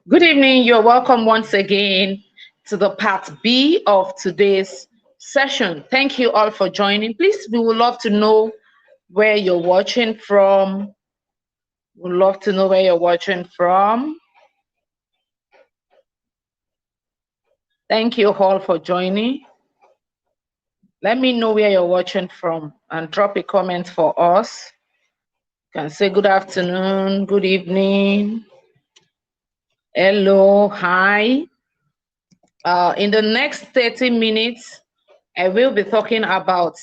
Good evening. You're welcome once again to the part B of today's session. Thank you all for joining. Please, we would love to know where you're watching from. We'd love to know where you're watching from. Thank you all for joining. Let me know where you're watching from and drop a comment for us. You can say good afternoon, good evening, hello, hi. In the next 30 minutes, I will be talking about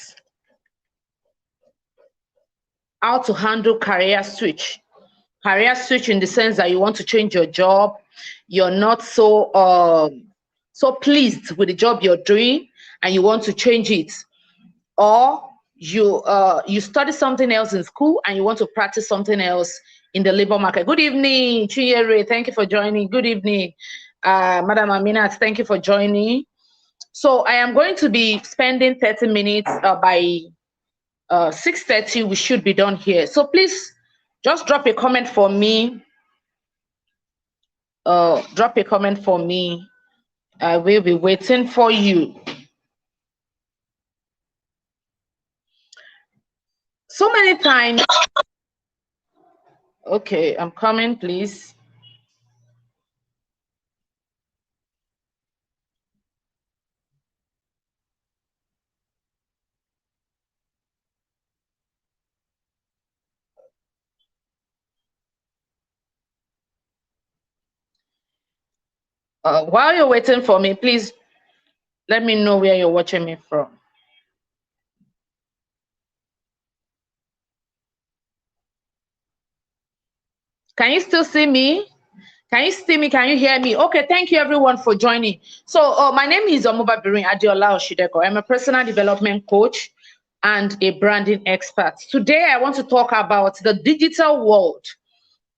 how to handle career switch. Career switch in the sense that you want to change your job, you're not so pleased with the job you're doing, and you want to change it, or you study something else in school and you want to practice something else in the labor market. Good evening, Chinyere. Thank you for joining. Good evening, Madam Aminat. Thank you for joining. So I am going to be spending 30 minutes by 6:30. We should be done here. So please just drop a comment for me. Drop a comment for me. I will be waiting for you. So many times. Okay, I'm coming, please. While you're waiting for me, please let me know where you're watching me from. Can you still see me? Can you see me? Can you hear me? Okay, thank you everyone for joining. So my name is Omoba Birin Adiola Oshideko. I'm a personal development coach and a branding expert. Today, I want to talk about the digital world,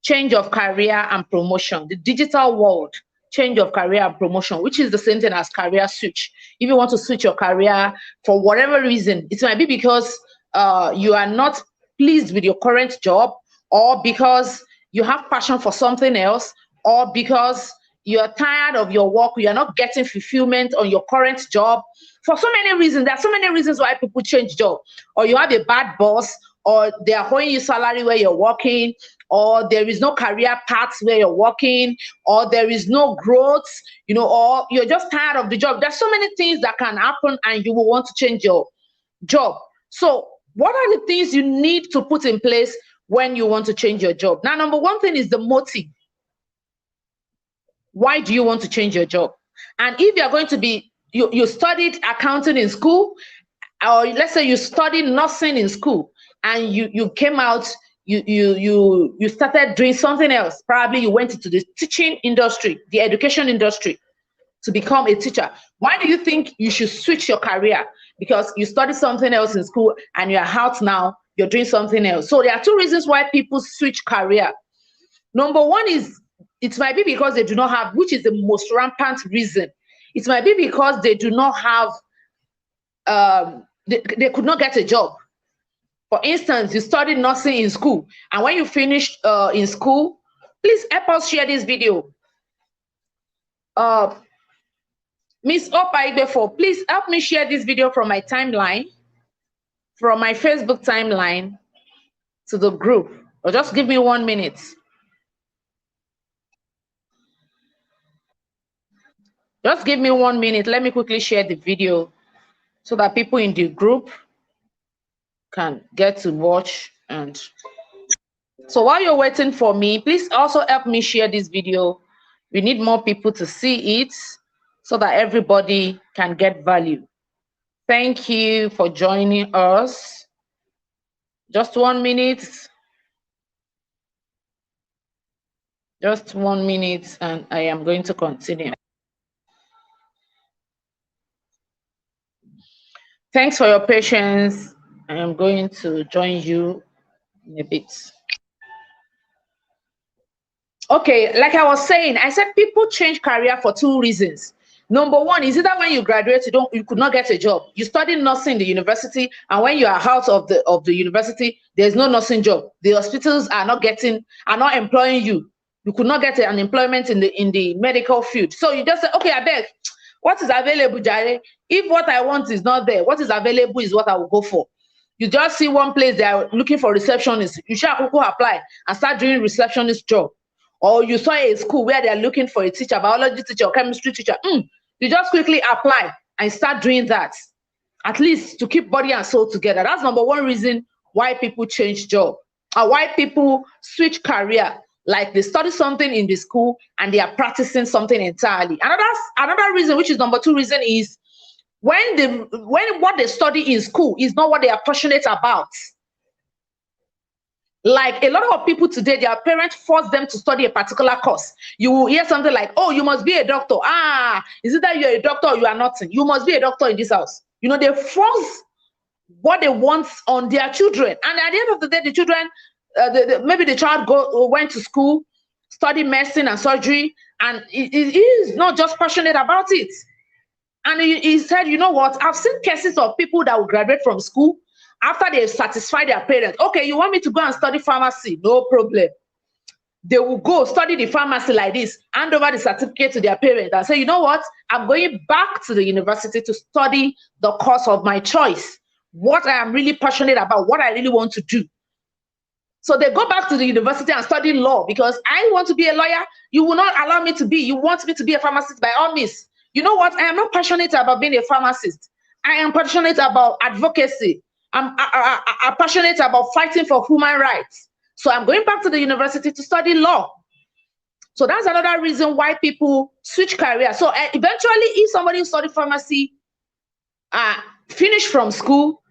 change of career and promotion. The digital world, change of career and promotion, which is the same thing as career switch. If you want to switch your career for whatever reason, it might be because you are not pleased with your current job, or because you have passion for something else, or because you're tired of your work, you're not getting fulfillment on your current job. For so many reasons, there are so many reasons why people change job. Or you have a bad boss, or they are holding you salary where you're working, or there is no career paths where you're working, or there is no growth, or you're just tired of the job. There's so many things that can happen and you will want to change your job. So what are the things you need to put in place when you want to change your job? Now, number one thing is the motive. Why do you want to change your job? And if you're going to be, you studied accounting in school, or let's say you studied nursing in school, and you came out, you started doing something else. Probably you went into the teaching industry, the education industry, to become a teacher. Why do you think you should switch your career? Because you studied something else in school and you're out now, you're doing something else. So there are two reasons why people switch career. Number one is, it might be because they do not have, which is the most rampant reason. It might be because they do not have, they could not get a job. For instance, you studied nursing in school, and when you finished in school, please help us share this video. Miss Opa Igbefo, please help me share this video from my timeline, from my Facebook timeline to the group. Or just give me 1 minute. Just give me 1 minute. Let me quickly share the video so that people in the group can get to watch. And so while you're waiting for me, please also help me share this video. We need more people to see it so that everybody can get value. Thank you for joining us. Just 1 minute. Just 1 minute, and I am going to continue. Thanks for your patience. I am going to join you in a bit. Okay, like I was saying, I said people change career for two reasons. Number one is either when you graduate, you could not get a job. You studied nursing in the university, and when you are out of the university, there's no nursing job. The hospitals are not employing you you could not get an employment in the medical field. So you just say, okay, I beg, what is available, Jare? If what I want is not there, what is available is what I will go for. You just see one place they are looking for receptionists, you shall apply and start doing receptionist job. Or you saw a school where they are looking for a teacher, biology teacher, or chemistry teacher. You just quickly apply and start doing that, at least to keep body and soul together. That's number one reason why people change job, or why people switch career. Like they study something in the school and they are practicing something entirely. Another reason, which is number two reason, is when what they study in school is not what they are passionate about. Like a lot of people today, their parents force them to study a particular course. You will hear something like, oh, you must be a doctor. Is it that you're a doctor or you are nothing? You must be a doctor in this house. You know, they force what they want on their children. And at the end of the day, the children, maybe the child went to school, studied medicine and surgery, and he is not just passionate about it. And he said, you know what? I've seen cases of people that will graduate from school after they've satisfied their parents. Okay, you want me to go and study pharmacy? No problem. They will go study the pharmacy like this, hand over the certificate to their parents and say, you know what? I'm going back to the university to study the course of my choice, what I am really passionate about, what I really want to do. So they go back to the university and study law because I want to be a lawyer. You will not allow me to be. You want me to be a pharmacist, by all means. You know what? I am not passionate about being a pharmacist. I am passionate about advocacy. I'm passionate about fighting for human rights. So I'm going back to the university to study law. So that's another reason why people switch career. So eventually, if somebody study pharmacy, finish from school,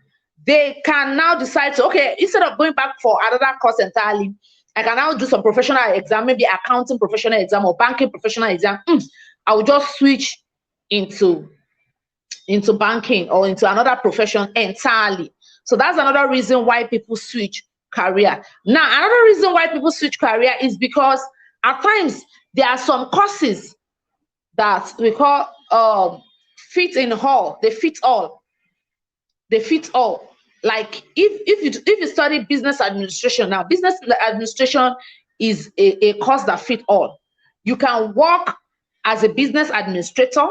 they can now decide to, okay, instead of going back for another course entirely, I can now do some professional exam, maybe accounting professional exam or banking professional exam. I will just switch into banking or into another profession entirely. So that's another reason why people switch career. Now, another reason why people switch career is because at times there are some courses that we call fit in all. They fit all. They fit all. Like if you study business administration now, business administration is a course that fit all. You can work as a business administrator.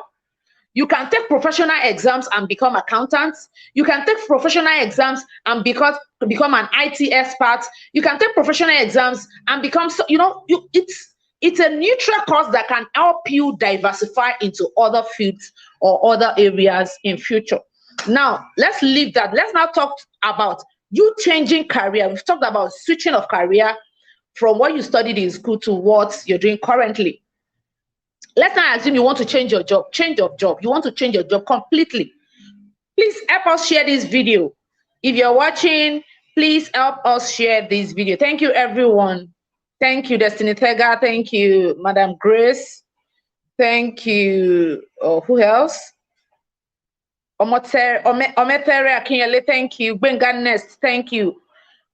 You can take professional exams and become accountants. You can take professional exams and become an IT expert. You can take professional exams and become, it's a neutral course that can help you diversify into other fields or other areas in future. Now, let's leave that. Let's now talk about you changing career. We've talked about switching of career from what you studied in school to what you're doing currently. Let's not assume you want to change your job. Change your job. You want to change your job completely. Please help us share this video. If you're watching, please help us share this video. Thank you, everyone. Thank you, Destiny Tega. Thank you, Madam Grace. Thank you. Who else? Ometere Akinyele. Thank you. Benga Nest. Thank you.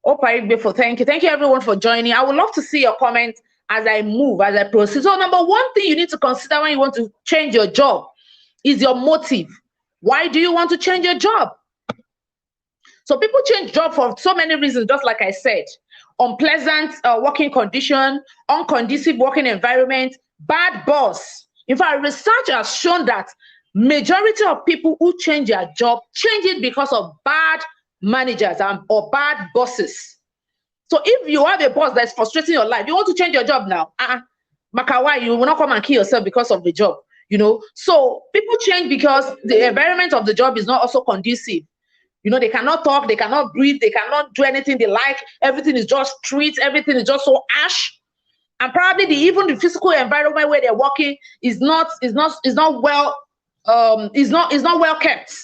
Opa, thank you. Thank you, everyone, for joining. I would love to see your comments as I move, as I proceed. So number one thing you need to consider when you want to change your job is your motive. Why do you want to change your job? So people change job for so many reasons, just like I said. Unpleasant working condition, unconducive working environment, bad boss. In fact, research has shown that majority of people who change their job change it because of bad managers or bad bosses. So if you have a boss that's frustrating your life, you want to change your job now. Makawai, you will not come and kill yourself because of the job. So people change because the environment of the job is not also conducive. They cannot talk, they cannot breathe, they cannot do anything they like. Everything is just streets, everything is just so ash. And probably even the physical environment where they're working is not well kept.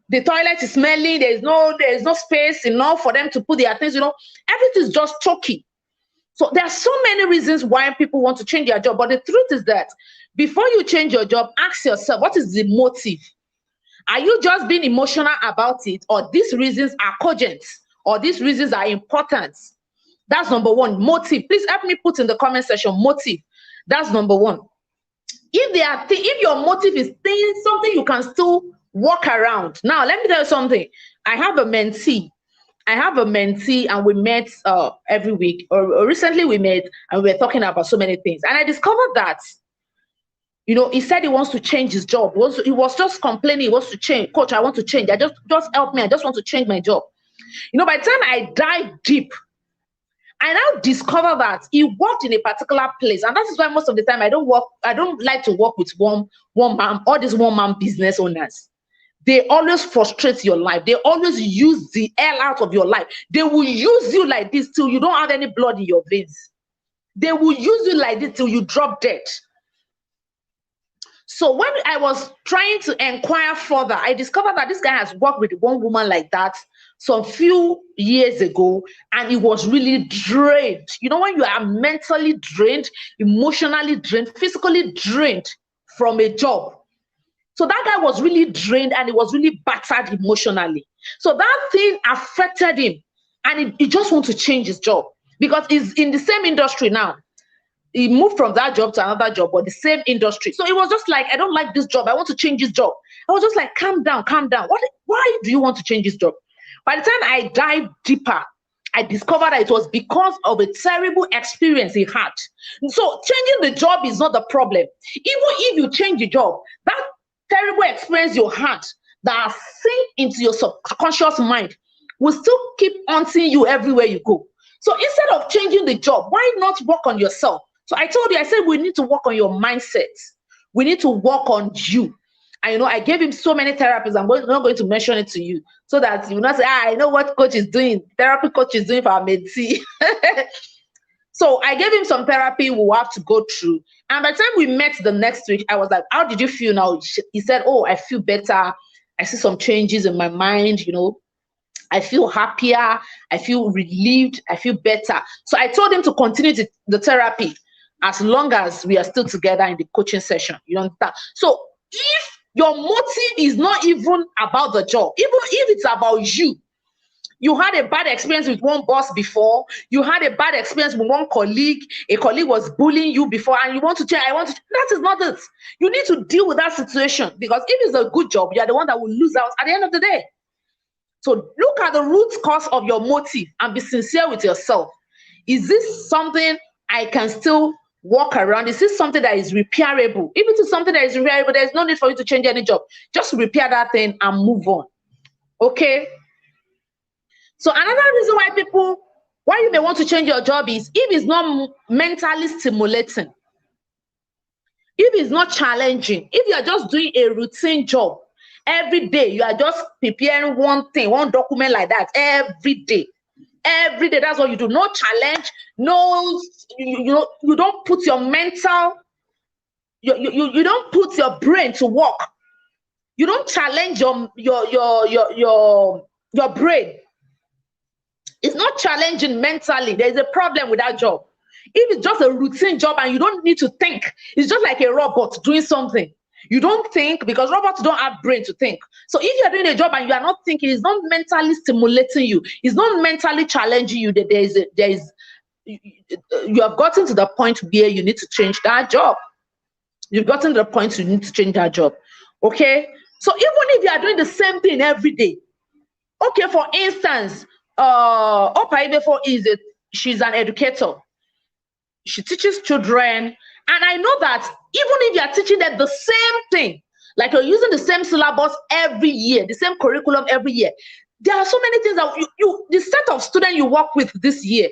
The toilet is smelly, there's no space enough for them to put their things, everything is just choky. So there are so many reasons why people want to change their job. But the truth is that before you change your job, ask yourself, what is the motive? Are you just being emotional about it, or these reasons are cogent, or these reasons are important? That's number one, motive. Please help me put in the comment section, motive. That's number one. If your motive is something you can still walk around. Now, let me tell you something. I have a mentee, I have a mentee and we met every week, or recently we met and we were talking about so many things. And I discovered that, you know, he said he wants to change his job. He was just complaining, he wants to change. Coach, I want to change. Just help me. I just want to change my job. You know, by the time I dive deep, I now discover that he worked in a particular place. And that is why most of the time I don't like to work with one man, all these one man business owners. They always frustrate your life. They always use the hell out of your life. They will use you like this till you don't have any blood in your veins. They will use you like this till you drop dead. So when I was trying to inquire further, I discovered that this guy has worked with one woman like that some few years ago, and he was really drained. You know, when you are mentally drained, emotionally drained, physically drained from a job. So that guy was really drained and he was really battered emotionally. So that thing affected him, and he just wants to change his job because he's in the same industry now. He moved from that job to another job, but the same industry. So it was just like, I don't like this job. I want to change this job. I was just like, calm down, calm down. Why do you want to change this job? By the time I dived deeper, I discovered that it was because of a terrible experience he had. So changing the job is not the problem. Even if you change the job, that terrible experience you had that sink into your subconscious mind will still keep haunting you everywhere you go. So instead of changing the job, why not work on yourself? So I told you, I said, we need to work on your mindset. We need to work on you. And, you know, I gave him so many therapies. I'm not going to mention it to you so that you will not say, I know what coach is doing. Therapy coach is doing for our mentee. So I gave him some therapy we'll have to go through. And by the time we met the next week, I was like, how did you feel now? He said, oh, I feel better. I see some changes in my mind, you know. I feel happier. I feel relieved. I feel better. So I told him to continue the therapy as long as we are still together in the coaching session. You understand? So if your motive is not even about the job, even if it's about you, you had a bad experience with one boss before, you had a bad experience with one colleague, a colleague was bullying you before, and you want to change, that is not it. You need to deal with that situation, because if it's a good job, you're the one that will lose out at the end of the day. So look at the root cause of your motive and be sincere with yourself. Is this something I can still walk around? Is this something that is repairable? If it is something that is repairable, there's no need for you to change any job. Just repair that thing and move on. Okay? So another reason why you may want to change your job is if it's not mentally stimulating, if it's not challenging, if you're just doing a routine job every day, you are just preparing one thing, one document like that every day. Every day, that's what you do. No challenge, no, you don't put your mental, you don't put your brain to work. You don't challenge your brain. It's not challenging mentally. There's a problem with that job. If it's just a routine job and you don't need to think, it's just like a robot doing something. You don't think, because robots don't have brain to think. So if you're doing a job and you are not thinking, it's not mentally stimulating you, it's not mentally challenging you, that you have gotten to the point where you need to change that job. You've gotten to the point you need to change that job. Okay? So even if you are doing the same thing every day, okay, for instance, Opa she's an educator. She teaches children. And I know that even if you are teaching them the same thing, like you're using the same syllabus every year, the same curriculum every year, there are so many things that the set of students you work with this year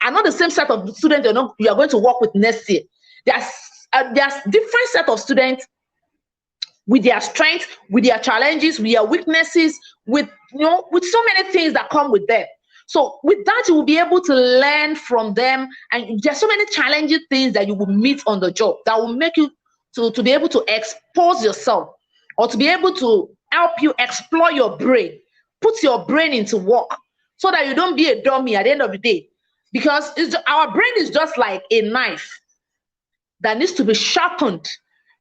are not the same set of students you are going to work with next year. There's different set of students with their strengths, with their challenges, with their weaknesses, with so many things that come with them. So with that, you will be able to learn from them. And there's so many challenging things that you will meet on the job that will make you to be able to expose yourself, or to be able to help you explore your brain, put your brain into work, so that you don't be a dummy at the end of the day. Because our brain is just like a knife that needs to be sharpened.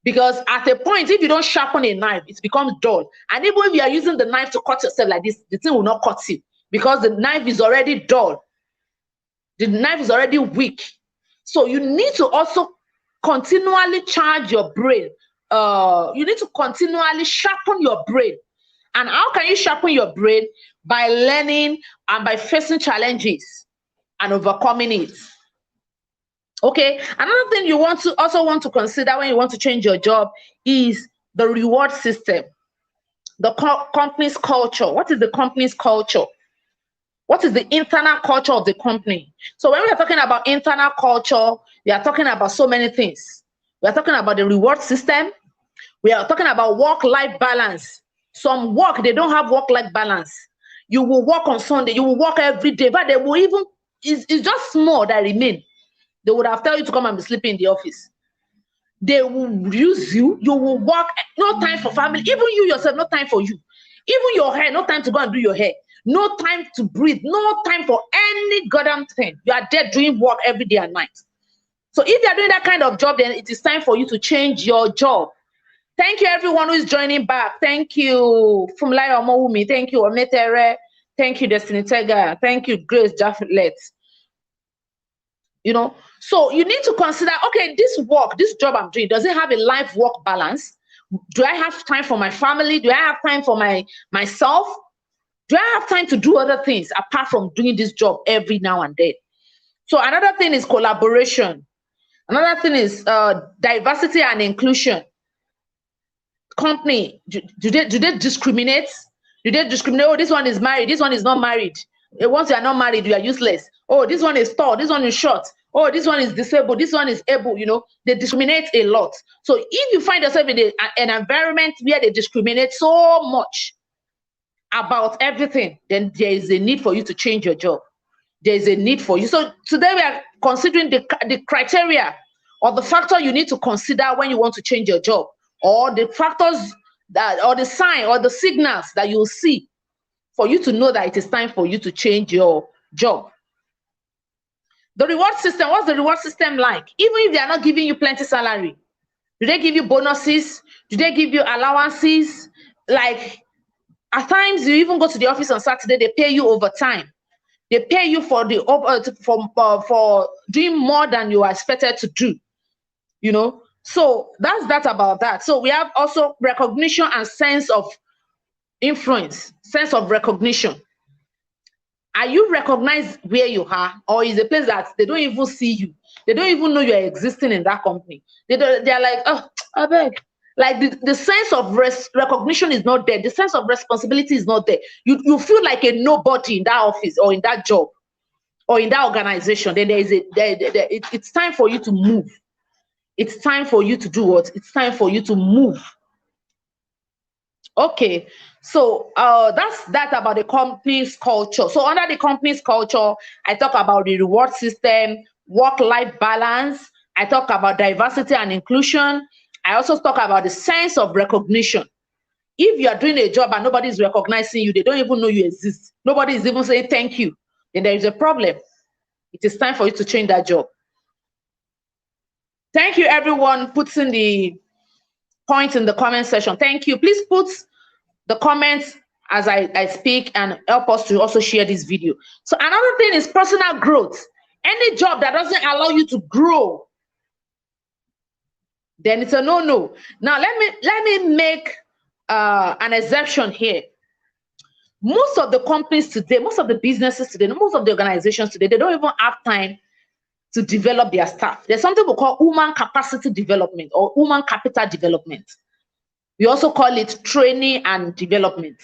Because at a point, if you don't sharpen a knife, it becomes dull. And even if you are using the knife to cut yourself like this, the thing will not cut you, because the knife is already dull. The knife is already weak. So you need to also continually charge your brain. You need to continually sharpen your brain. And how can you sharpen your brain? by learning and by facing challenges and overcoming it. Okay, another thing you want to consider when you want to change your job is the reward system, the company's culture. What is the company's culture? What is the internal culture of the company? So when we are talking about internal culture, we are talking about so many things. We are talking about the reward system. We are talking about work-life balance. Some work, they don't have work-life balance. You will work on Sunday, you will work every day, but they will even, it's just small that remain. They would have told you to come and be sleeping in the office. They will use you, you will work, no time for family, even you yourself, no time for you. Even your hair, no time to go and do your hair. No time to breathe, no time for any goddamn thing. You are there doing work every day and night. So if you are doing that kind of job, then it is time for you to change your job. Thank you, everyone who is joining back. Thank you, Fumlayo Omowumi. Thank you, Ometere. Thank you, Destiny Tega. Thank you, Grace Jaflet. You know, so you need to consider, okay, this work, this job I'm doing, does it have a life-work balance? Do I have time for my family? Do I have time for myself? Do I have time to do other things apart from doing this job every now and then? So another thing is collaboration. Another thing is diversity and inclusion. Company, do they discriminate? Do they discriminate? Oh, this one is married, this one is not married. Once you are not married, you are useless. Oh, this one is tall, this one is short. Oh, this one is disabled, this one is able. You know, they discriminate a lot. So if you find yourself in an environment where they discriminate so much about everything, then there is a need for you to change your job. There is a need for you. So today we are considering the criteria or the factor you need to consider when you want to change your job, or the factors that, or the sign or the signals that you'll see for you to know that it is time for you to change your job. The reward system, what's the reward system like? Even if they are not giving you plenty salary, do they give you bonuses? Do they give you allowances? Like, at times you even go to the office on Saturday, they pay you overtime. They pay you for the for doing more than you are expected to do. You know, so that's that about that. So we have also recognition and sense of influence, sense of recognition. Are you recognized where you are, or is a place that they don't even see you? They don't even know you're existing in that company. They're like, oh, I beg. Like the sense of recognition is not there. The sense of responsibility is not there. You feel like a nobody in that office or in that job or in that organization. Then it's time for you to move. It's time for you to do what? It's time for you to move. Okay, so that's that about the company's culture. So under the company's culture, I talk about the reward system, work-life balance. I talk about diversity and inclusion. I also talk about the sense of recognition. If you are doing a job and nobody is recognizing you, they don't even know you exist. Nobody is even saying thank you, then there is a problem. It is time for you to change that job. Thank you, everyone, putting the points in the comment section. Thank you. Please put the comments as I speak and help us to also share this video. So another thing is personal growth. Any job that doesn't allow you to grow, then it's a no-no. Now let me make an exception here. Most of the companies today, most of the businesses today, most of the organizations today, they don't even have time to develop their staff. There's something we call human capacity development or human capital development. We also call it training and development.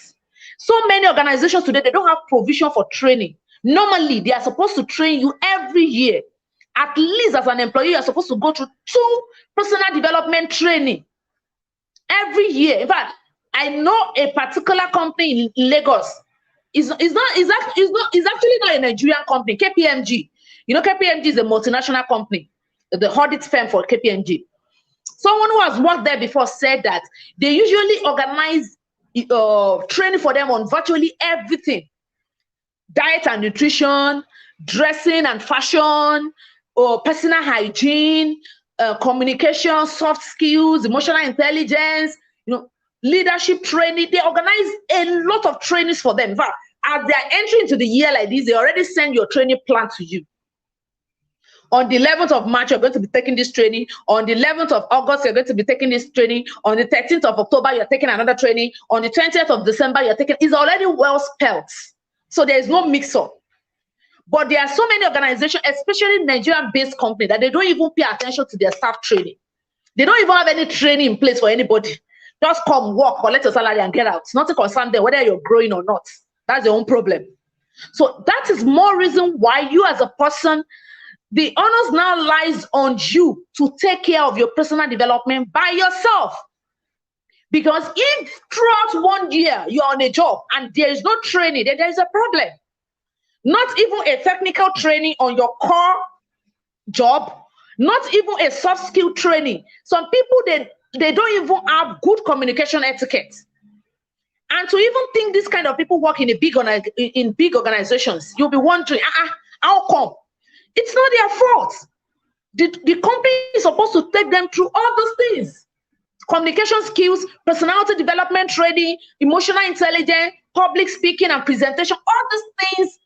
So many organizations today, they don't have provision for training. Normally, they are supposed to train you every year. At least as an employee, you're supposed to go through 2 personal development training every year. In fact, I know a particular company in Lagos. It's actually not a Nigerian company, KPMG. You know, KPMG is a multinational company, the audit firm for KPMG. Someone who has worked there before said that they usually organize training for them on virtually everything. Diet and nutrition, dressing and fashion, personal hygiene, communication, soft skills, emotional intelligence, you know, leadership training. They organize a lot of trainings for them. In fact, as they are entering into the year like this, they already send your training plan to you. On the 11th of March, you're going to be taking this training. On the 11th of August, you're going to be taking this training. On the 13th of October, you're taking another training. On the 20th of December, you're taking, it's already well spelled. So there is no mix-up. But there are so many organizations, especially Nigerian-based companies, that they don't even pay attention to their staff training. They don't even have any training in place for anybody. Just come, work, collect your salary, and get out. Nothing concerns them whether you're growing or not. That's your own problem. So that is more reason why you as a person, the onus now lies on you to take care of your personal development by yourself. Because if throughout 1 year you're on a job and there is no training, then there is a problem. Not even a technical training on your core job, not even a soft skill training. Some people, they don't even have good communication etiquette. And to even think this kind of people work in big organizations, you'll be wondering, how come? It's not their fault. The company is supposed to take them through all those things. Communication skills, personality development training, emotional intelligence, public speaking and presentation, all these things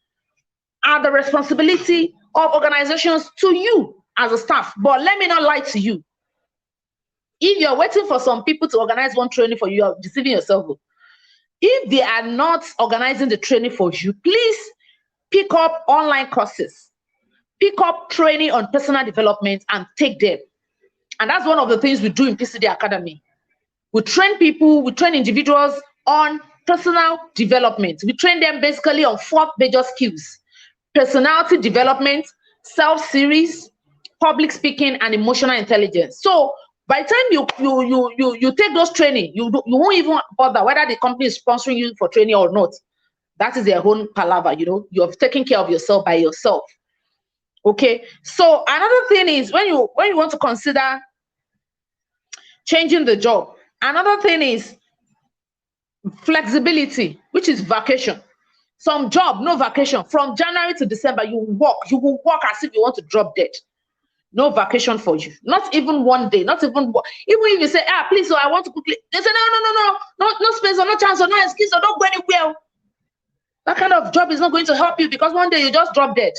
are the responsibility of organizations to you as a staff. But let me not lie to you. If you're waiting for some people to organize one training for you, you're deceiving yourself. If they are not organizing the training for you, please pick up online courses, pick up training on personal development and take them. And that's one of the things we do in PCD Academy. We train people, we train individuals on personal development. We train them basically on 4 major skills: personality development, self-series, public speaking, and emotional intelligence. So by the time you take those training, you won't even bother whether the company is sponsoring you for training or not. That is their own palaver, you have taken care of yourself by yourself. Okay. So another thing is when you want to consider changing the job, another thing is flexibility, which is vacation. Some job, no vacation. From January to December, you will work as if you want to drop dead. No vacation for you. Not even 1 day. Not even if you say, please, so I want to quickly. They say, no space or no chance or no excuse or don't go anywhere. That kind of job is not going to help you because one day you just drop dead.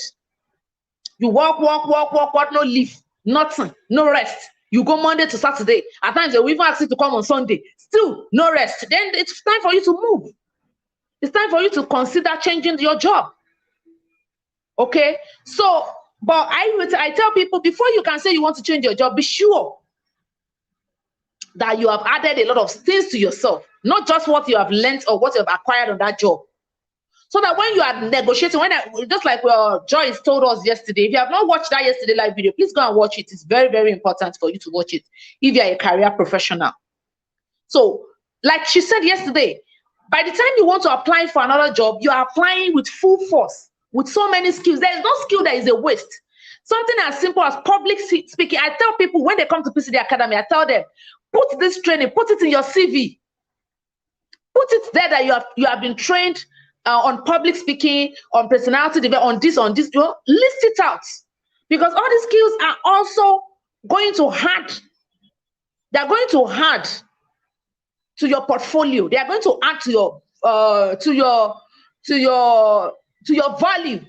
You walk, no leave, nothing, no rest. You go Monday to Saturday. At times they will even ask you to come on Sunday. Still no rest. Then it's time for you to move. It's time for you to consider changing your job. Okay? So, but I tell people, before you can say you want to change your job, be sure that you have added a lot of things to yourself, not just what you have learned or what you have acquired on that job. So that when you are negotiating, just like Joyce told us yesterday, if you have not watched that yesterday live video, please go and watch it. It's very, very important for you to watch it if you are a career professional. So, like she said yesterday, by the time you want to apply for another job, you are applying with full force, with so many skills. There is no skill that is a waste. Something as simple as public speaking. I tell people when they come to PCD Academy, I tell them, put this training, put it in your CV. Put it there that you have been trained on public speaking, on personality development, on this, list it out. Because all these skills are also going to add. They're going to add to your portfolio. They are going to add to your value.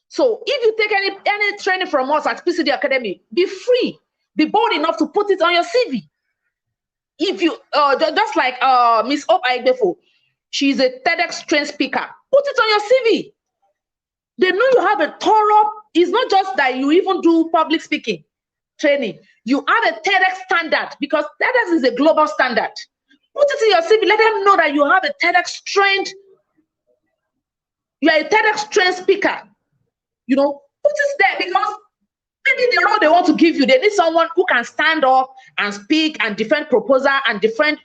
So if you take any training from us at PCD Academy, be free, be bold enough to put it on your CV. If you just like Miss Hope Aigbefo, she's a TEDx trained speaker. Put it on your CV. They know you have a thorough. It's not just that you even do public speaking training. You have a TEDx standard because TEDx is a global standard. Put it in your CV. Let them know that you have a TEDx trained. You are a TEDx trained speaker. Put it there because maybe the role they want to give you, they need someone who can stand up and speak and defend proposal and defend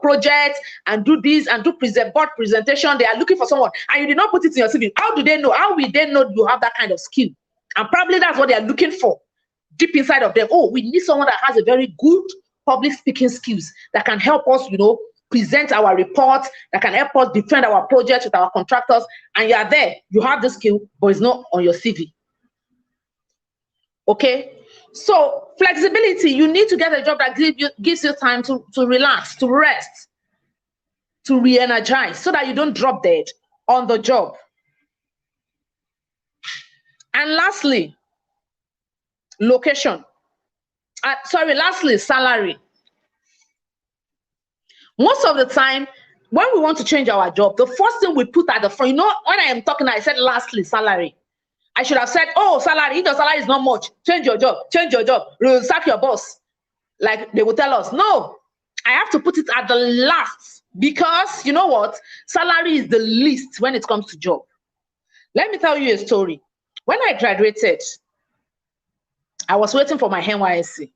projects and do this and do board presentation. They are looking for someone and you did not put it in your CV. How do they know? How will they know you have that kind of skill? And probably that's what they are looking for deep inside of them. Oh, we need someone that has a very good public speaking skills that can help us, present our reports, that can help us defend our projects with our contractors. And you are there. You have the skill, but it's not on your CV. Okay, so flexibility, you need to get a job that gives you time to relax, to rest, to re-energize so that you don't drop dead on the job. And lastly, location. Lastly, salary. Most of the time, when we want to change our job, the first thing we put at the front, you know, when I am talking, I said lastly, salary. I should have said, oh, salary, if your salary is not much, change your job, sack your boss. Like they will tell us, no, I have to put it at the last because you know what? Salary is the least when it comes to job. Let me tell you a story. When I graduated, I was waiting for my NYSC.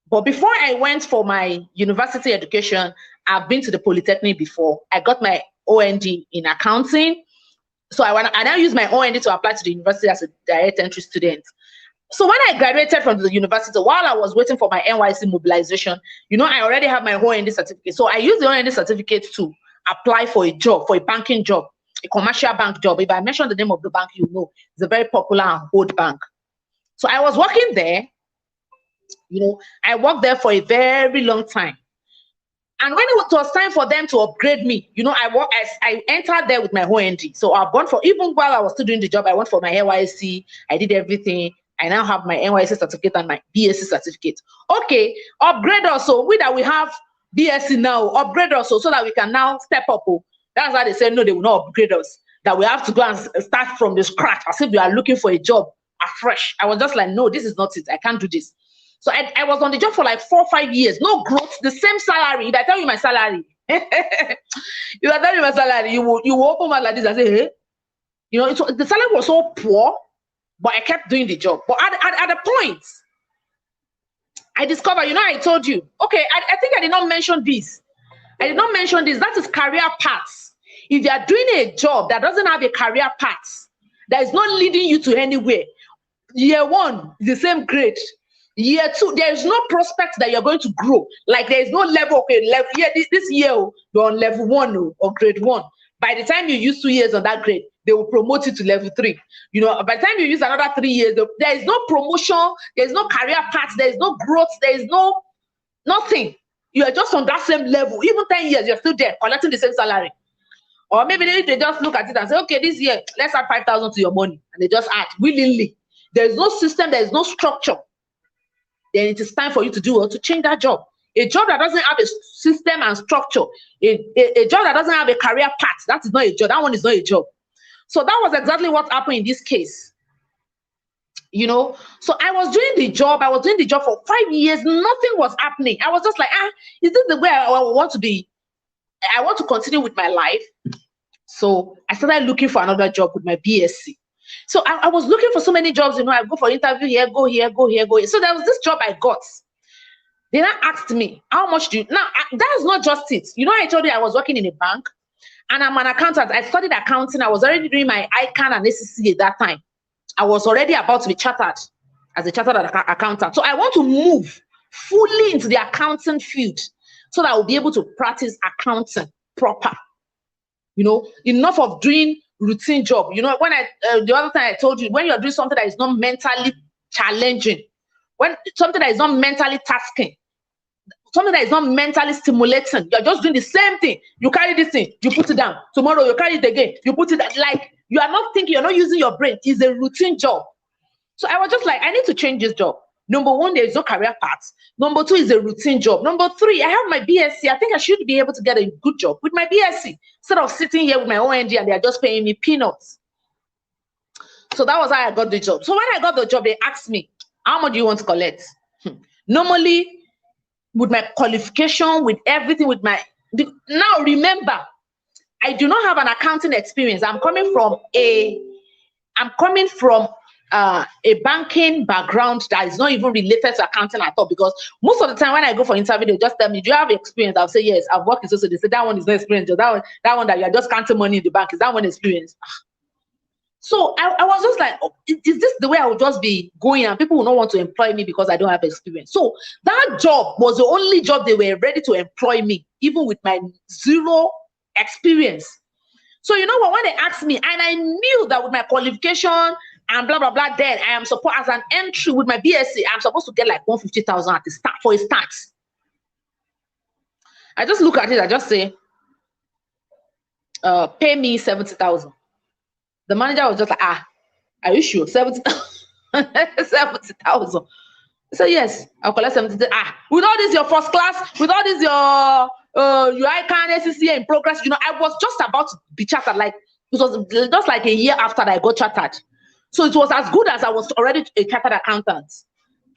But before I went for my university education, I've been to the Polytechnic before. I got my OND in accounting. So I now use my OND to apply to the university as a direct entry student. So when I graduated from the university, while I was waiting for my NYSC mobilization, you know, I already have my OND certificate. So I used the OND certificate to apply for a job, for a banking job, a commercial bank job. If I mention the name of the bank, you know, it's a very popular and old bank. So I was working there. You know, I worked there for a very long time. And when it was time for them to upgrade me, you know, I entered there with my OND. So I've gone for, even while I was still doing the job, I went for my NYSC, I did everything. I now have my NYSC certificate and my BSc certificate. Okay, upgrade also. We have BSc now, upgrade also so that we can now step up. That's why they said, no, they will not upgrade us. That we have to go and start from the scratch as if we are looking for a job afresh. I was just like, no, this is not it. I can't do this. So I was on the job for like 4 or 5 years, no growth, the same salary. If I tell you my salary, if I tell you my salary, you will open my like this and say, hey, you know, the salary was so poor, but I kept doing the job. But at a point, I discovered, you know, I told you, okay, I think I did not mention this. I did not mention this. That is career paths. If you are doing a job that doesn't have a career path, that is not leading you to anywhere, year 1 is the same grade. Year 2, there is no prospect that you're going to grow. Like there is no level. Okay, level. Yeah, this year you're on level 1 or grade 1. By the time you use 2 years on that grade, they will promote you to level 3. You know, by the time you use another 3 years, there is no promotion. There is no career path. There is no growth. There is nothing. You are just on that same level. Even 10 years, you're still there collecting the same salary. Or maybe they just look at it and say, okay, this year let's add 5,000 to your money, and they just add willingly. There is no system. There is no structure. Then it is time for you to do or to change that job. A job that doesn't have a system and structure, a job that doesn't have a career path, that is not a job. That one is not a job. So that was exactly what happened in this case. You know, so I was doing the job. I was doing the job for 5 years. Nothing was happening. I was just like, is this the way I want to be? I want to continue with my life. So I started looking for another job with my BSc. So I was looking for so many jobs, you know, I go for interview here, go here, go here, go here. So there was this job I got. They now asked me, how much do you, now that's not just it. You know, I told you I was working in a bank and I'm an accountant. I studied accounting. I was already doing my ICANN and ACCA at that time. I was already about to be chartered as a chartered accountant. So I want to move fully into the accounting field so that I will be able to practice accounting proper. You know, enough of doing routine job. You know, when the other time I told you, when you're doing something that is not mentally challenging, when something that is not mentally tasking, something that is not mentally stimulating, you're just doing the same thing. You carry this thing, you put it down. Tomorrow you carry it again, you put it down. Like you are not thinking, you're not using your brain. It's a routine job. So I was just like, I need to change this job. Number 1, there is no career path. Number 2 is a routine job. Number 3, I have my BSc. I think I should be able to get a good job with my BSc instead of sitting here with my ONG and they are just paying me peanuts. So that was how I got the job. So when I got the job, they asked me, how much do you want to collect? Normally, with my qualification, with everything, with my... Now, remember, I do not have an accounting experience. I'm coming from a banking background that is not even related to accounting at all, because most of the time when I go for interview, they just tell me, do you have experience? I'll say, yes, I've worked in so they say that one is not experience. That one that you're just counting money in the bank, is that one experience? So I was just like, oh, is this the way I would just be going and people will not want to employ me because I don't have experience? So that job was the only job they were ready to employ me, even with my 0 experience. So you know what, when they asked me, and I knew that with my qualification and blah, blah, blah, then I am supposed, as an entry with my BSc, I'm supposed to get like 150,000 at the start for a start. I just look at it, I just say, pay me 70,000. The manager was just like, are you sure? 70,000. 70,000. I said, yes, I'll collect 70,000. With all this, your first class, with all this, your UICAN SCCA in progress. You know, I was just about to be chartered. Like it was just like a year after I got chartered. So it was as good as I was already a chartered accountant.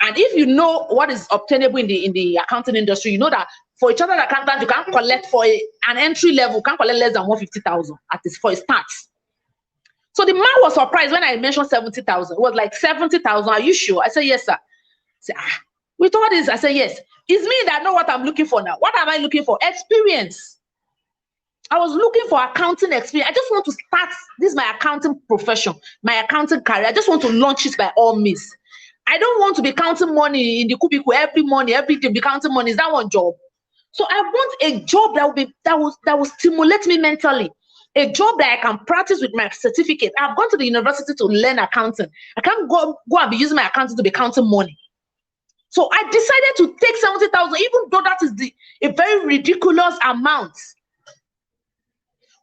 And if you know what is obtainable in the accounting industry, you know that for a chartered accountant, you can't collect for an entry level, can't collect less than 150,000 at this for a start. So the man was surprised when I mentioned 70,000. It was like 70,000. Are you sure? I said, yes, sir. He said, with all this, I said, yes. It's me that know what I'm looking for now. What am I looking for? Experience. I was looking for accounting experience. I just want to start this my accounting profession, my accounting career. I just want to launch it by all means. I don't want to be counting money in the cubicle every morning, every day. Be counting money. Is that one job? So I want a job that will stimulate me mentally. A job that I can practice with my certificate. I've gone to the university to learn accounting. I can't go and be using my accounting to be counting money. So I decided to take 70,000, even though that is a very ridiculous amount.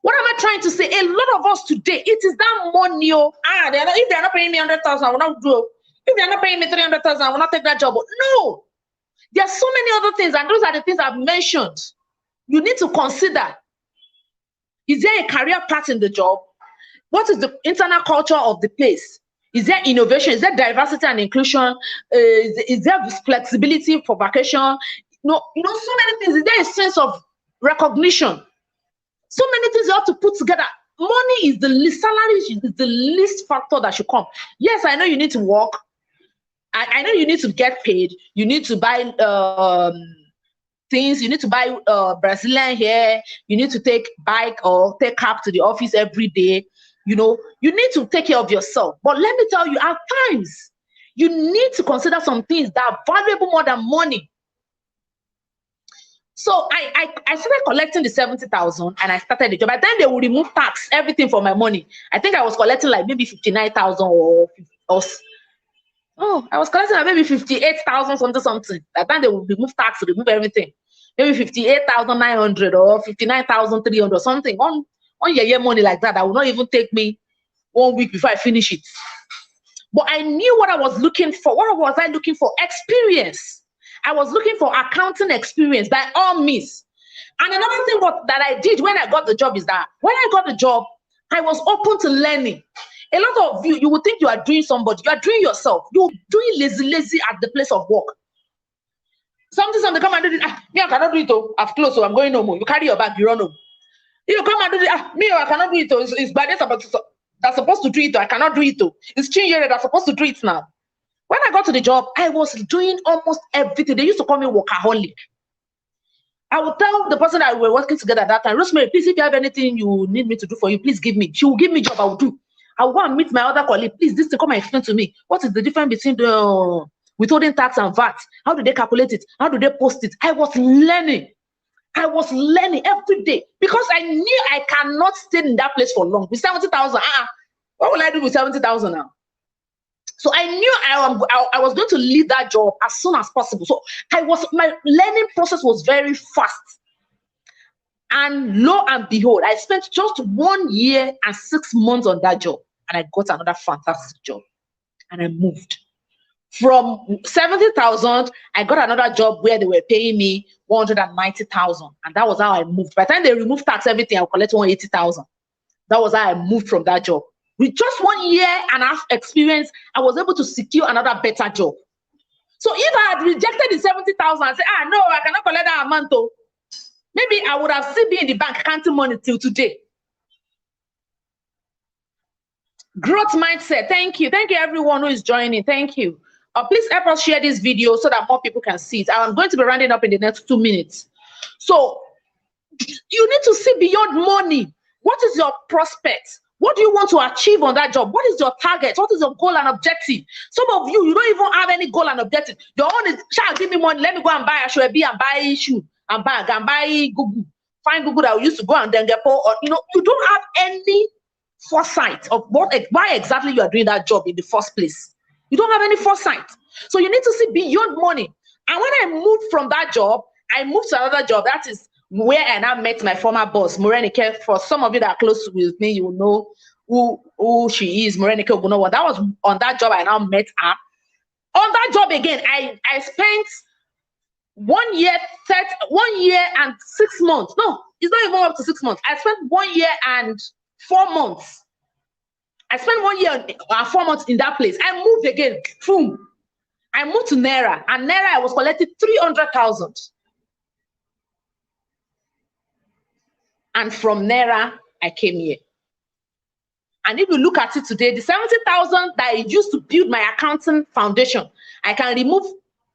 What am I trying to say? A lot of us today, it is that money. If they're not paying me 100,000, I will not do it. If they're not paying me 300,000, I will not take that job. No, there are so many other things, and those are the things I've mentioned. You need to consider. Is there a career path in the job? What is the internal culture of the place? Is there innovation? Is there diversity and inclusion? Is there flexibility for vacation? So many things. Is there a sense of recognition? So many things you have to put together. Money is the least, salary is the least factor that should come. Yes, I know you need to work. I know you need to get paid. You need to buy things. You need to buy Brazilian hair. You need to take bike or take cab to the office every day. You need to take care of yourself. But let me tell you, at times, you need to consider some things that are valuable more than money. So I started collecting the 70,000 and I started the job. By the time they would remove tax, everything from my money, I think I was collecting like maybe 59,000 I was collecting like maybe 58,000 something. By the time they would remove tax, remove everything, maybe 58,900 or 59,300 something on your year money like that. That would not even take me 1 week before I finish it. But I knew what I was looking for. What was I looking for? Experience. I was looking for accounting experience by all means. And another thing that I did when I got the job is that when I got the job, I was open to learning. A lot of you would think you are doing somebody, you are doing yourself. You're doing lazy at the place of work. Something come and do it. Me, I cannot do it. I've closed, so I'm going home. You carry your bag, you run home. You come and do it. Me, I cannot do it. It's bad. That's supposed to do it. I cannot do it. It's Chinyere that's supposed to do it now. When I got to the job, I was doing almost everything. They used to call me workaholic. I would tell the person that we were working together at that time, Rosemary, please, if you have anything you need me to do for you, please give me. She will give me job, I will do. I will go and meet my other colleague. Please, this thing, come and explain to me. What is the difference between the withholding tax and VAT? How do they calculate it? How do they post it? I was learning. I was learning every day because I knew I cannot stay in that place for long. With 70,000, what will I do with 70,000 now? So I knew I was going to leave that job as soon as possible. So my learning process was very fast. And lo and behold, I spent just 1 year and 6 months on that job. And I got another fantastic job. And I moved. From 70,000, I got another job where they were paying me 190,000. And that was how I moved. By the time they removed tax, everything, I would collect 180,000. That was how I moved from that job. With just 1 year and a half experience, I was able to secure another better job. So if I had rejected the 70,000 and said, no, I cannot collect that amount, maybe I would have still been in the bank counting money till today. Growth mindset. Thank you. Thank you, everyone who is joining. Thank you. Please help us share this video so that more people can see it. I'm going to be rounding up in the next 2 minutes. So you need to see beyond money. What is your prospect? What do you want to achieve on that job? What is your target? What is your goal and objective? Some of you don't even have any goal and objective. Your own is, child, give me money. Let me go and buy a shoe and buy shoe and bag and buy Google. Find Google that we used to go and then get poor. You don't have any foresight of why exactly you are doing that job in the first place. You don't have any foresight. So you need to see beyond money. And when I moved from that job, I moved to another job. That is where I now met my former boss, Morenike. For some of you that are close with me, you will know who she is, Morenike Ogunowa. That was on that job I now met her. On that job again, I spent 1 year, 1 year and 6 months. No, it's not even up to 6 months. I spent 1 year and 4 months. I spent 1 year and 4 months in that place. I moved again. Boom. I moved to Naira, and Naira I was collecting 300,000. And from Naira, I came here. And if you look at it today, the 70,000 that I used to build my accounting foundation, I can remove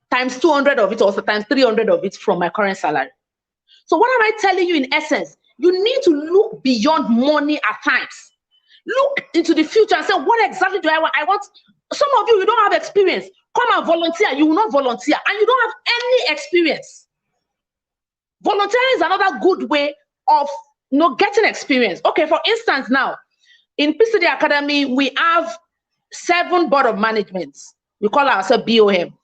times 200 of it or times 300 of it from my current salary. So what am I telling you in essence? You need to look beyond money at times. Look into the future and say, what exactly do I want? I want, some of you don't have experience. Come and volunteer. You will not volunteer and you don't have any experience. Volunteering is another good way of getting experience. Okay, for instance, now, in PCD Academy, we have 7 board of management. We call ourselves BOM,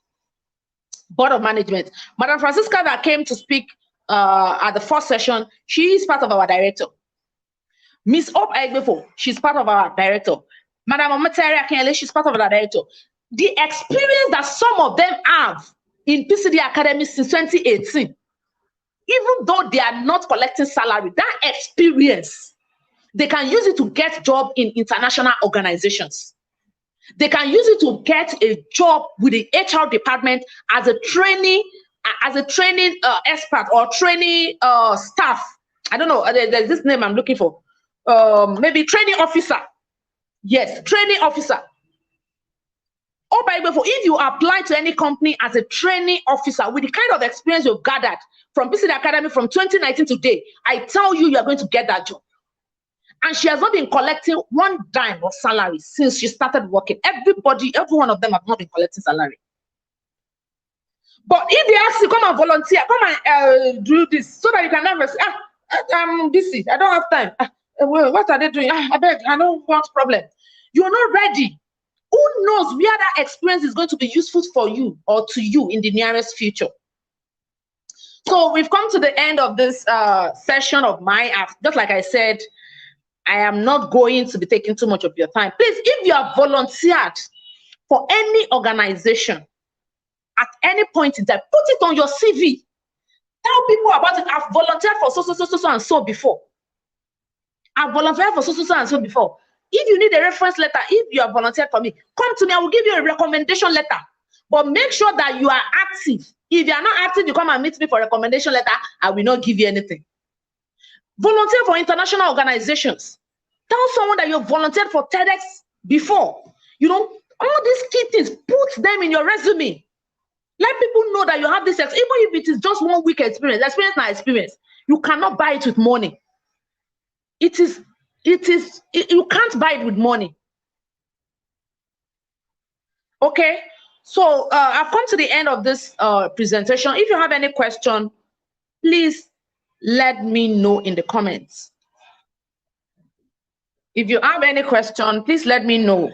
board of management. Madam Francisca that came to speak at the first session, she is part of our director. Miss Op Aigbefo, she's part of our director. Madam Omateri Akinele, she's part of our director. The experience that some of them have in PCD Academy since 2018, even though they are not collecting salary, that experience, they can use it to get job in international organizations. They can use it to get a job with the HR department as a training expert or training staff. I don't know. There's this name I'm looking for. Maybe training officer. Yes, training officer. Oh, by the way, if you apply to any company as a training officer with the kind of experience you've gathered from PCD Academy from 2019 to today, I tell you, you're going to get that job. And she has not been collecting 1 dime of salary since she started working. Every one of them have not been collecting salary. But if they ask you, come and volunteer, come and do this, so that you can never say, I'm busy, I don't have time. Well, what are they doing? I beg, I don't want problem. You're not ready. Who knows where that experience is going to be useful for you or to you in the nearest future. So we've come to the end of this session of mine. Just like I said, I am not going to be taking too much of your time. Please, if you have volunteered for any organization at any point in time, put it on your CV. Tell people about it. I've volunteered for so and so before. I've volunteered for so and so before. If you need a reference letter, if you have volunteered for me, come to me. I will give you a recommendation letter. But make sure that you are active. If you are not active, you come and meet me for a recommendation letter. I will not give you anything. Volunteer for international organizations. Tell someone that you've volunteered for TEDx before. You know, all these key things, put them in your resume. Let people know that you have this, even if it is just 1 week experience, not experience. You cannot buy it with money. You can't buy it with money. Okay, so I've come to the end of this presentation. If you have any question, please let me know in the comments. If you have any question, please let me know.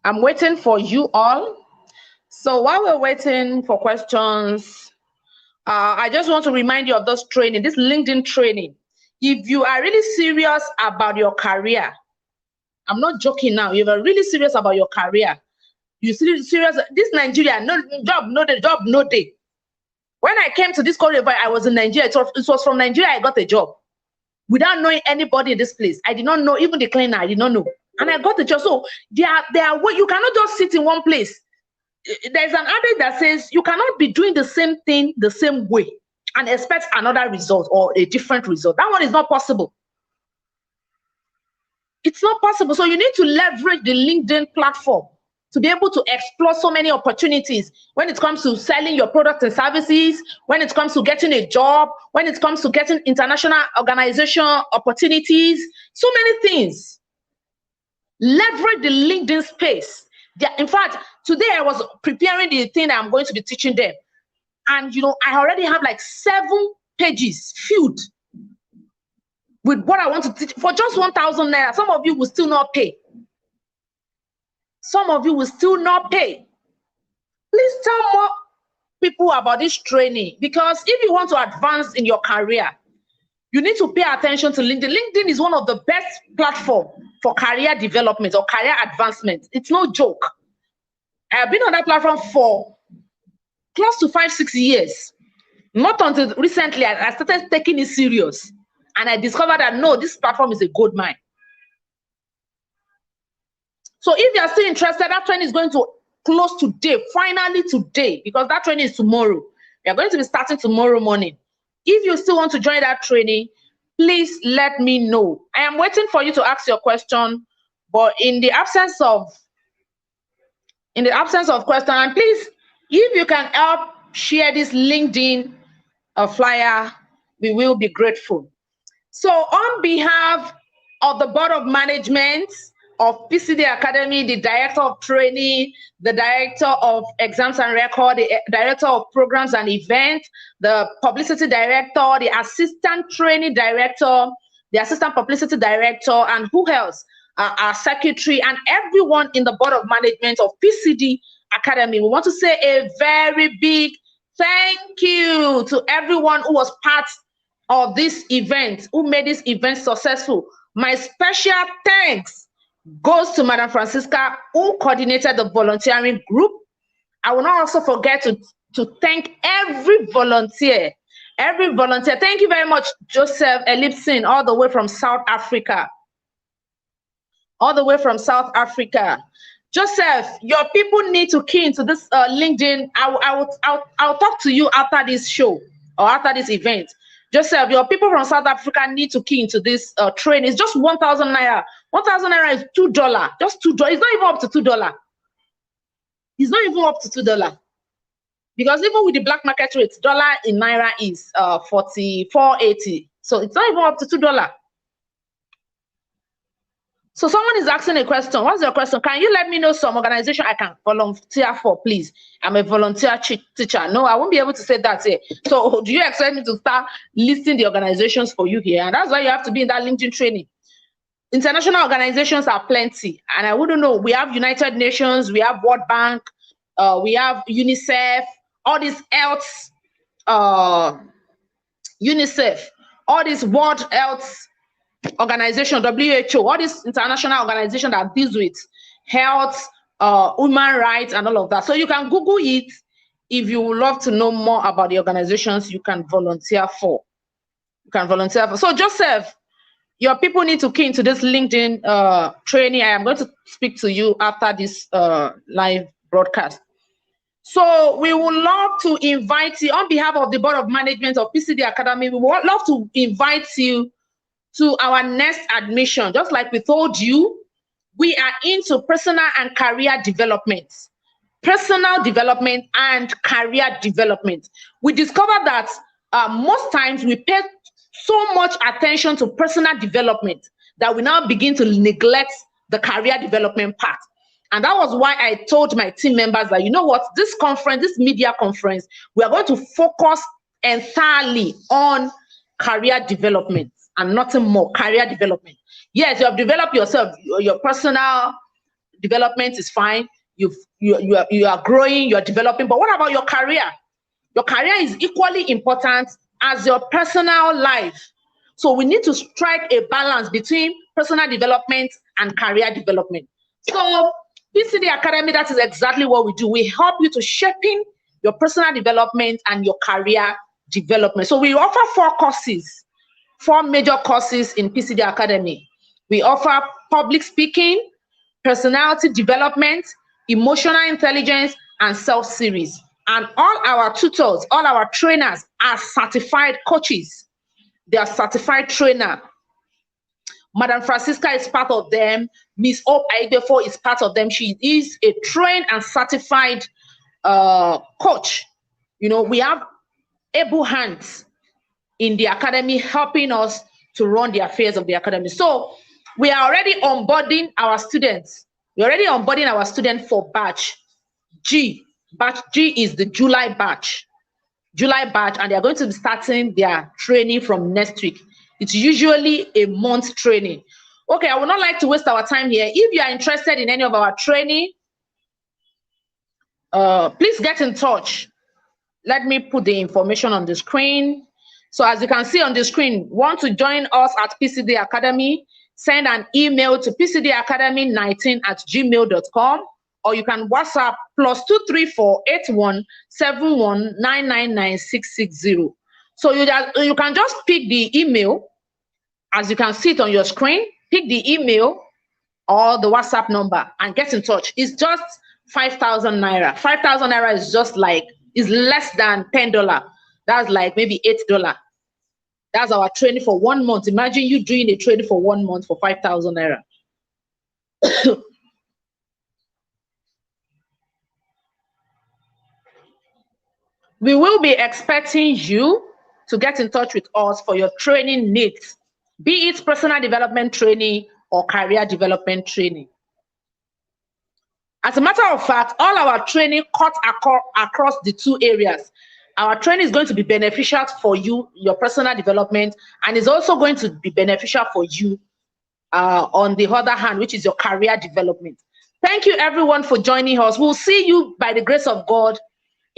I'm waiting for you all. So while we're waiting for questions, I just want to remind you of this training, this LinkedIn training. If you are really serious about your career, I'm not joking now, if you're really serious about your career, you're serious, this Nigeria, no job, no day. When I came to this country, I was in Nigeria. It was from Nigeria I got a job. Without knowing anybody in this place. I did not know, even the cleaner, I did not know. And I got the job. So you cannot just sit in one place. There's an adage that says you cannot be doing the same thing the same way and expect another result or a different result. That one is not possible. It's not possible. So you need to leverage the LinkedIn platform to be able to explore so many opportunities when it comes to selling your products and services, when it comes to getting a job, when it comes to getting international organization opportunities, so many things. Leverage the LinkedIn space. In fact, today I was preparing the thing that I'm going to be teaching them. And, I already have like 7 pages filled with what I want to teach for just 1,000 naira. Some of you will still not pay. Some of you will still not pay. Please tell more people about this training, because if you want to advance in your career, you need to pay attention to LinkedIn. LinkedIn is one of the best platforms for career development or career advancement. It's no joke. I have been on that platform for close to 5-6 years. Not until recently I started taking it serious, and I discovered that no, this platform is a gold mine. So if you are still interested, that training is going to close today, finally today, because that training is tomorrow. We are going to be starting tomorrow morning. If you still want to join that training, please let me know. I am waiting for you to ask your question, but in the absence of question, and please, if you can help share this LinkedIn flyer, we will be grateful. So on behalf of the Board of Management of PCD Academy, the Director of Training, the Director of Exams and Record, the Director of Programs and Events, the Publicity Director, the Assistant Training Director, the Assistant Publicity Director, and who else? Our Secretary, and everyone in the Board of Management of PCD Academy. We want to say a very big thank you to everyone who was part of this event, who made this event successful. My special thanks goes to Madam Francisca, who coordinated the volunteering group. I will not also forget to thank every volunteer. Thank you very much, Joseph Elipson, all the way from South Africa. Joseph, your people need to key into this LinkedIn. I'll talk to you after this show or after this event. Joseph, your people from South Africa need to key into this training. It's just 1,000 naira. 1,000 naira is $2. Just $2. It's not even up to $2. It's not even up to $2. Because even with the black market rate, dollar in naira is 44.80. So it's not even up to $2. So someone is asking a question. What's your question? Can you let me know some organization I can volunteer for, please? I'm a volunteer teacher. No, I won't be able to say that here. So do you expect me to start listing the organizations for you here? And that's why you have to be in that LinkedIn training. International organizations are plenty. And I wouldn't know. We have United Nations, we have World Bank, we have UNICEF, all these health, UNICEF, all these World Health Organization, WHO, all these international organizations that deals with health, human rights, and all of that. So you can Google it if you would love to know more about the organizations you can volunteer for. So Joseph, your people need to key into this LinkedIn training. I am going to speak to you after this live broadcast. So we would love to invite you on behalf of the Board of Management of PCD Academy. We would love to invite you to our next admission. Just like we told you, we are into personal and career development. Personal development and career development. We discovered that most times we pay so much attention to personal development that we now begin to neglect the career development part. And that was why I told my team members that, you know what, this conference, this media conference, we are going to focus entirely on career development and nothing more. Career development. Yes, you have developed yourself. Your personal development is fine. You are growing, you are developing. But what about your career? Your career is equally important as your personal life. So we need to strike a balance between personal development and career development. So PCD Academy, that is exactly what we do. We help you to shaping your personal development and your career development. So we offer 4 major courses in PCD Academy. We offer public speaking, personality development, emotional intelligence, and self-series. And all our tutors, all our trainers are certified coaches. They are certified trainer. Madam Francisca is part of them. Miss Hope Aidefo is part of them. She is a trained and certified coach. You know, we have able hands in the academy helping us to run the affairs of the academy. So we are already onboarding our students. We're already onboarding our students for batch G. Batch G is the July batch. And they are going to be starting their training from next week. It's usually a month training. Okay, I would not like to waste our time here. If you are interested in any of our training, please get in touch. Let me put the information on the screen. So as you can see on the screen, want to join us at PCD Academy, send an email to pcdacademy19@gmail.com, or you can WhatsApp +2348171999660. So you can just pick the email, as you can see it on your screen, pick the email or the WhatsApp number and get in touch. It's just 5,000 naira. 5,000 naira is just like, is less than $10. That's like maybe $8. That's our training for 1 month. Imagine you doing a training for 1 month for 5,000 naira. We will be expecting you to get in touch with us for your training needs, be it personal development training or career development training. As a matter of fact, all our training cuts across the two areas. Our training is going to be beneficial for you, your personal development, and is also going to be beneficial for you on the other hand, which is your career development. Thank you everyone for joining us. We'll see you by the grace of God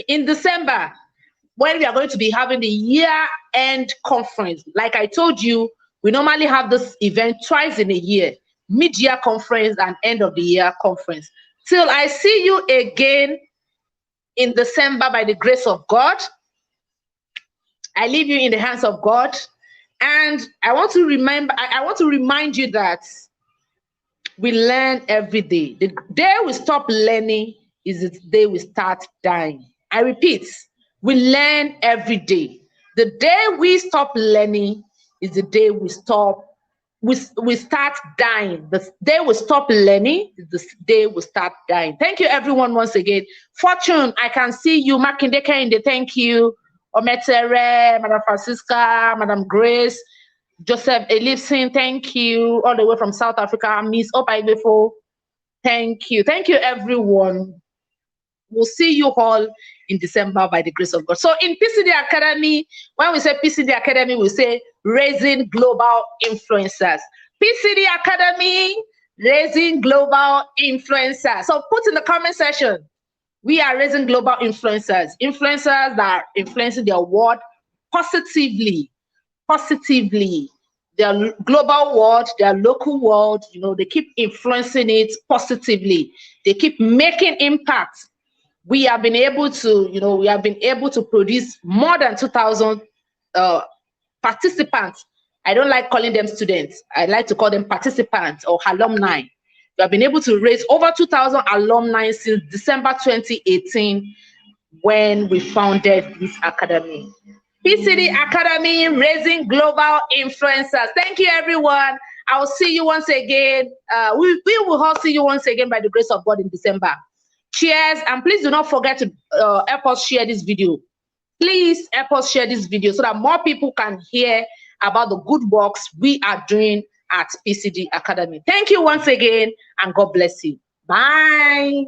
in December, when we are going to be having the year-end conference. Like I told you, we normally have this event twice in a year, mid-year conference and end of the year conference. Till I see you again in December by the grace of God, I leave you in the hands of God. And I want to remind you that we learn every day. The day we stop learning is the day we start dying. I repeat, we learn every day. The day we stop learning is the day we start dying. The day we stop learning is the day we start dying. Thank you everyone once again. Fortune, I can see you. Makinde Kende, thank you. Ometere, Madam Francisca, Madam Grace, Joseph Elipson, thank you. All the way from South Africa. Miss Opaibefo, thank you. Thank you everyone. We'll see you all in December by the grace of God. So in PCD Academy, when we say PCD Academy, we say raising global influencers. PCD Academy, raising global influencers. So put in the comment section, we are raising global influencers. Influencers that are influencing their world positively. Their global world, their local world, you know, they keep influencing it positively. They keep making impact. We have been able to, produce more than 2,000 participants. I don't like calling them students. I like to call them participants or alumni. We have been able to raise over 2,000 alumni since December 2018 when we founded this academy. PCD Academy, raising global influencers. Thank you, everyone. I will see you once again. We will all see you once again by the grace of God in December. Cheers, and please do not forget to help us share this video. Please help us share this video so that more people can hear about the good works we are doing at PCD Academy. Thank you once again, and God bless you. Bye.